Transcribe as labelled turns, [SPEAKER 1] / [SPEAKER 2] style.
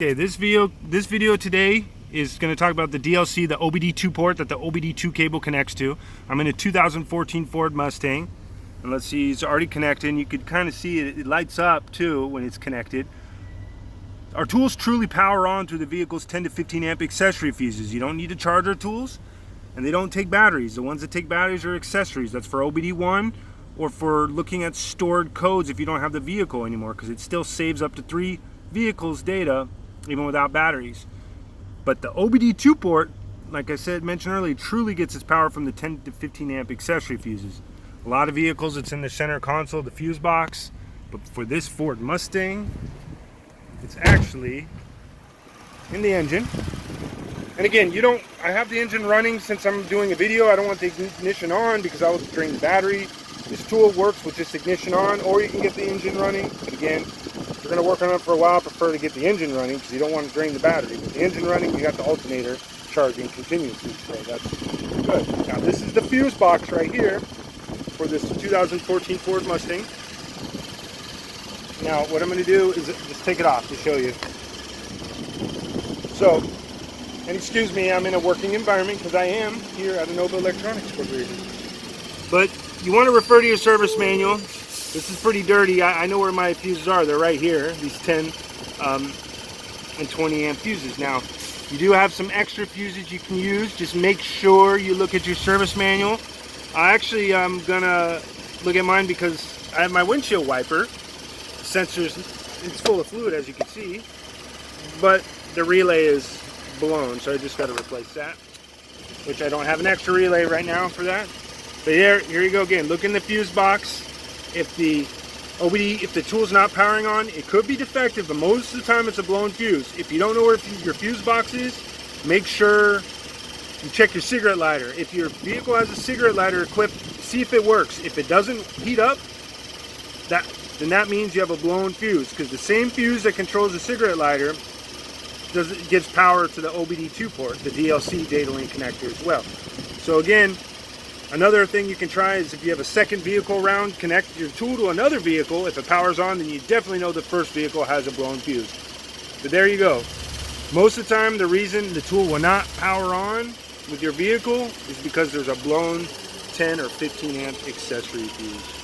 [SPEAKER 1] Okay, this video today is going to talk about the DLC, the OBD2 port that the OBD2 cable connects to. I'm in a 2014 Ford Mustang, and let's see, it's already connected, and you could kind of see it lights up too when it's connected. Our tools truly power on through the vehicle's 10 to 15 amp accessory fuses. You don't need to charge our tools, and they don't take batteries. The ones that take batteries are accessories. That's for OBD1 or for looking at stored codes if you don't have the vehicle anymore, because it still saves up to 3 vehicles' data even without batteries. But the OBD2 port, like I mentioned earlier, truly gets its power from the 10 to 15 amp accessory fuses. A lot of vehicles, it's in the center console, the fuse box, but for this Ford Mustang, it's actually in the engine. And again, I have the engine running since I'm doing a video. I don't want the ignition on because I will drain the battery. This tool works with just ignition on, or you can get the engine running. But again, if you're going to work on it for a while, I prefer to get the engine running because you don't want to drain the battery. With the engine running, you got the alternator charging continuously, so that's good. Now this is the fuse box right here for this 2014 Ford Mustang. Now what I'm going to do is just take it off to show you. So, and excuse me, I'm in a working environment because I am here at Innova Electronics Corporation. But you want to refer to your service manual. This is pretty dirty. I know where my fuses are. They're right here, these 10 and 20 amp fuses. Now, you do have some extra fuses you can use. Just make sure you look at your service manual. I'm gonna look at mine because I have my windshield wiper. Sensors, it's full of fluid as you can see, but the relay is blown, so I just got to replace that, which I don't have an extra relay right now for that. But here you go again. Look in the fuse box. If the tool's not powering on, it could be defective, but most of the time it's a blown fuse. If you don't know where your fuse box is, make sure you check your cigarette lighter. If your vehicle has a cigarette lighter equipped, see if it works. If it doesn't heat up, then that means you have a blown fuse, because the same fuse that controls the cigarette lighter gives power to the OBD2 port, the DLC data link connector as well. So again, another thing you can try is if you have a second vehicle around, connect your tool to another vehicle. If it powers on, then you definitely know the first vehicle has a blown fuse. But there you go. Most of the time, the reason the tool will not power on with your vehicle is because there's a blown 10 or 15 amp accessory fuse.